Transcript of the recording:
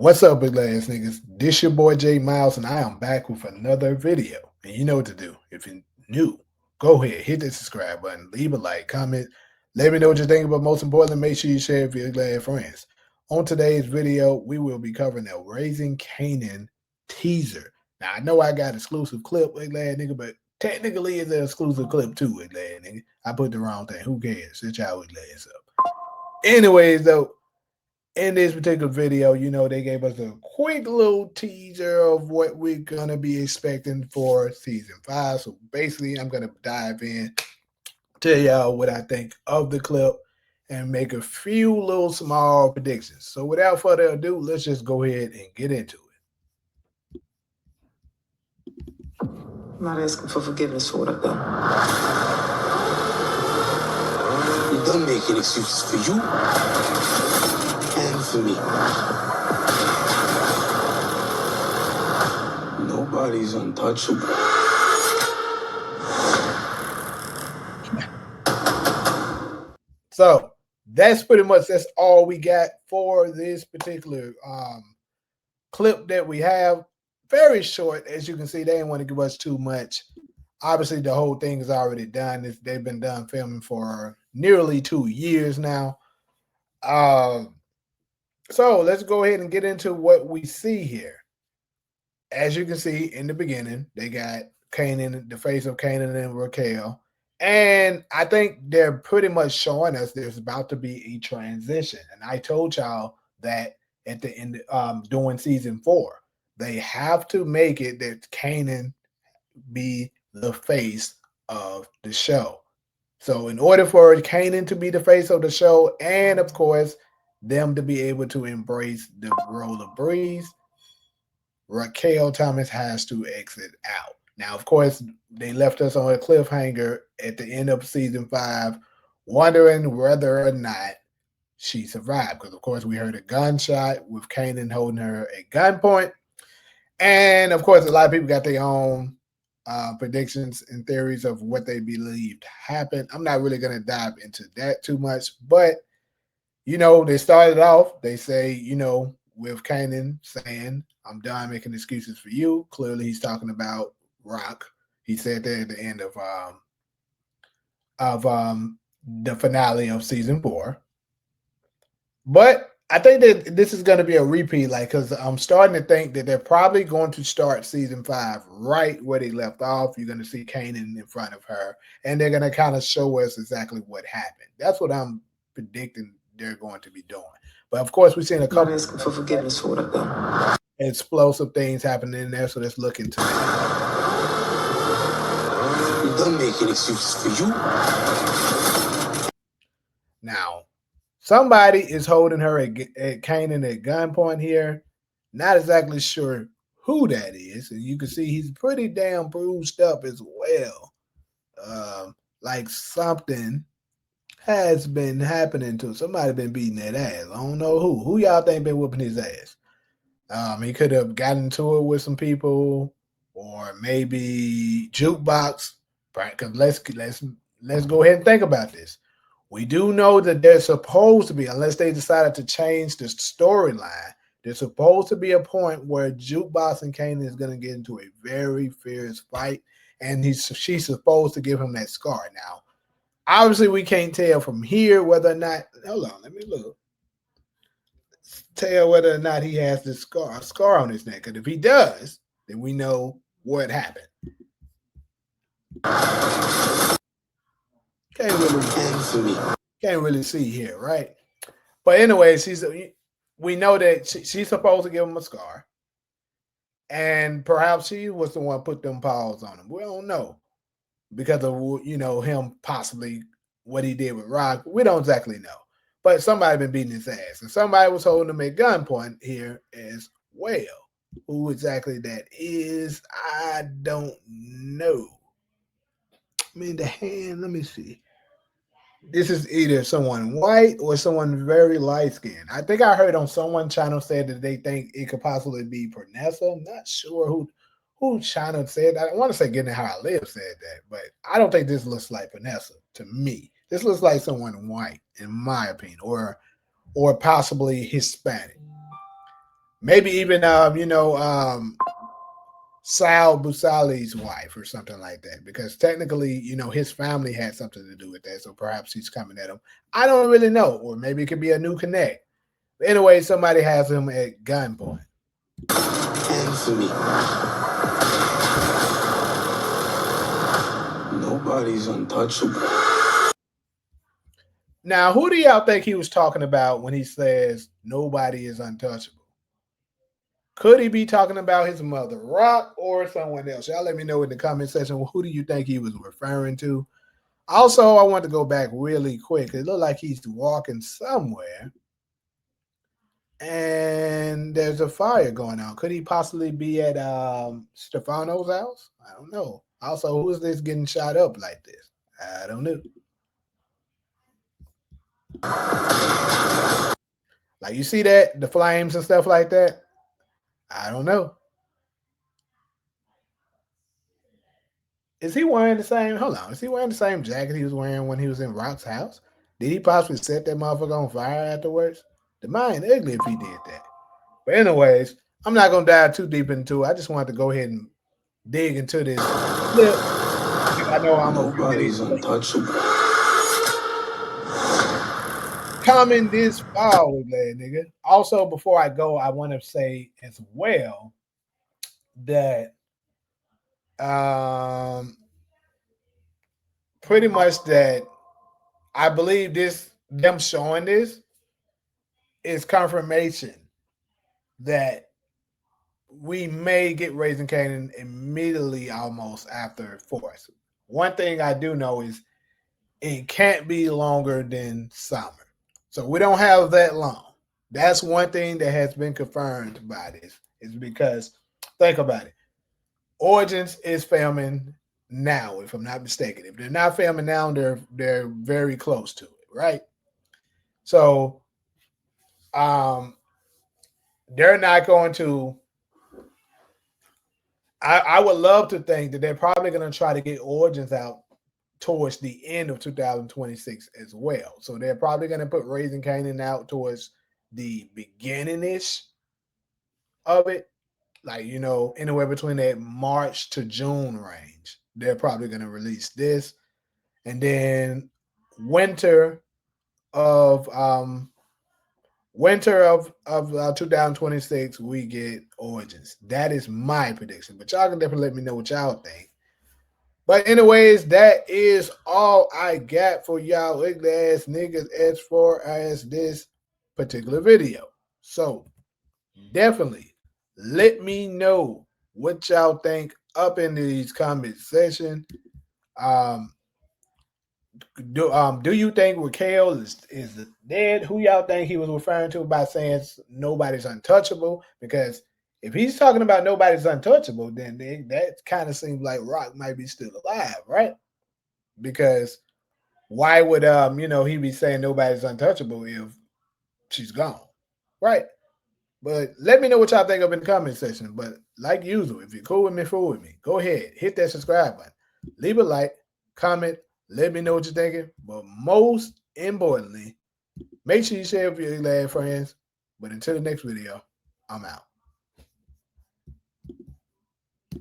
What's up, big ass niggas? This your boy J Miles, and I am back with another video. And you know what to do. If you're new, go ahead, hit the subscribe button, leave a like, comment, let me know what you think. But most importantly, make sure you share it with your glad friends. On today's video, we will be covering the Raising Kanan teaser. Now I know I got exclusive clip, big glad nigga, but technically it's an exclusive clip too, big glad nigga. I put the wrong thing. Who cares? It's y'all big glad up. Anyways, though. In this particular video, they gave us a quick little teaser of what we're going to be expecting for season 5. So basically, I'm going to dive in, tell y'all what I think of the clip, and make a few little small predictions. So without further ado, let's just go ahead and get into it. I'm not asking for forgiveness for what I've done. You're done making excuses for you and for me. Nobody's untouchable. So that's all we got for this particular clip that we have. Very short, as you can see. They didn't want to give us too much. Obviously, the whole thing is already done. They've been done filming for nearly 2 years now. So let's go ahead and get into what we see here. As you can see in the beginning, they got Kanan, the face of Kanan and Raquel. And I think they're pretty much showing us there's about to be a transition. And I told y'all that at the end, during season 4, they have to make it that Kanan be the face of the show. So in order for Kanan to be the face of the show, and of course them to be able to embrace the role of Breeze, Raquel Thomas has to exit out. Now, of course, they left us on a cliffhanger at the end of season 5, wondering whether or not she survived. Because, of course, we heard a gunshot with Kanan holding her at gunpoint. And, of course, a lot of people got their own predictions and theories of what they believed happened. I'm not really going to dive into that too much. But, they started off, they say, with Kanan saying, I'm done making excuses for you. Clearly, he's talking about RAQ. He said that at the end of the finale of season 4. But I think that this is going to be a repeat, because I'm starting to think that they're probably going to start season 5 right where they left off. You're going to see Kanan in front of her, and they're going to kind of show us exactly what happened. That's what I'm predicting they're going to be doing. But of course, we've seen a couple. I'm asking for forgiveness for what I've done. Explosive things happening in there, so let's look into it. You're done making excuses for you. Now, somebody is holding her at Kanan at gunpoint here. Not exactly sure who that is. And you can see he's pretty damn bruised up as well. Like something has been happening to him. Somebody been beating that ass. I don't know who. Who y'all think been whooping his ass? He could have gotten into it with some people, or maybe jukebox. Because let's go ahead and think about this. We do know that there's supposed to be, unless they decided to change the storyline, there's supposed to be a point where Jukebox and Kanan is going to get into a very fierce fight, and she's supposed to give him that scar. Now, obviously, we can't tell from here whether or not. Hold on, let me look. Tell whether or not he has this scar on his neck. Because if he does, then we know what happened. Can't really see here, right? But anyways, we know that she's supposed to give him a scar, and perhaps she was the one put them paws on him. We don't know because of him possibly what he did with RAQ. We don't exactly know, but somebody been beating his ass, and somebody was holding him at gunpoint here as well. Who exactly that is, I don't know. I mean, the hand. Let me see. This is either someone white or someone very light skinned. I think I heard on someone's channel said that they think it could possibly be Pernessa. I'm not sure who channel said that. I want to say Getting How I Live said that, but I don't think this looks like Pernessa to me. This looks like someone white, in my opinion, or possibly Hispanic. Maybe even Sal Busali's wife or something like that, because technically, his family had something to do with that. So perhaps he's coming at him. I don't really know, or maybe it could be a new connect. But anyway, somebody has him at gunpoint. And for me, nobody's untouchable. Now, who do y'all think he was talking about when he says nobody is untouchable? Could he be talking about his mother, RAQ, or someone else? Y'all let me know in the comment section. Who do you think he was referring to? Also, I want to go back really quick. It looked like he's walking somewhere, and there's a fire going on. Could he possibly be at Stefano's house? I don't know. Also, who is this getting shot up like this? I don't know. Like, you see that? The flames and stuff like that? I don't know. Is he wearing the same? Hold on. Is he wearing the same jacket he was wearing when he was in RAQ's house? Did he possibly set that motherfucker on fire afterwards? The mind ugly if he did that. But anyways, I'm not gonna dive too deep into it. I just wanted to go ahead and dig into this clip. I know I'm Nobody's untouchable. Comment this fall, nigga. Also, before I go, I want to say as well that pretty much that I believe them showing this is confirmation that we may get Raising Kanan immediately almost after Force. One thing I do know is it can't be longer than summer. So we don't have that long. That's one thing that has been confirmed by this, is because think about it. Origins is filming now, if I'm not mistaken. If they're not filming now, they're very close to it, right? So they're not going to. I would love to think that they're probably going to try to get Origins out towards the end of 2026 as well. So they're probably going to put Raising Kanan out towards the beginning-ish of it, like, anywhere between that March to June range. They're probably going to release this, and then winter of 2026 we get Origins. That is my prediction, but y'all can definitely let me know what y'all think. But anyways, that is all I got for y'all ugly ass niggas as far as this particular video. So definitely let me know what y'all think up in these comment section. Do you think Raquel is dead? Who y'all think he was referring to by saying nobody's untouchable? Because if he's talking about nobody's untouchable, then that kind of seems like RAQ might be still alive, right? Because why would he be saying nobody's untouchable if she's gone, right? But let me know what y'all think up in the comment section. But like usual, if you're cool with me, fool with me, go ahead, hit that subscribe button, leave a like, comment, let me know what you're thinking. But most importantly, make sure you share with your friends. But until the next video, I'm out.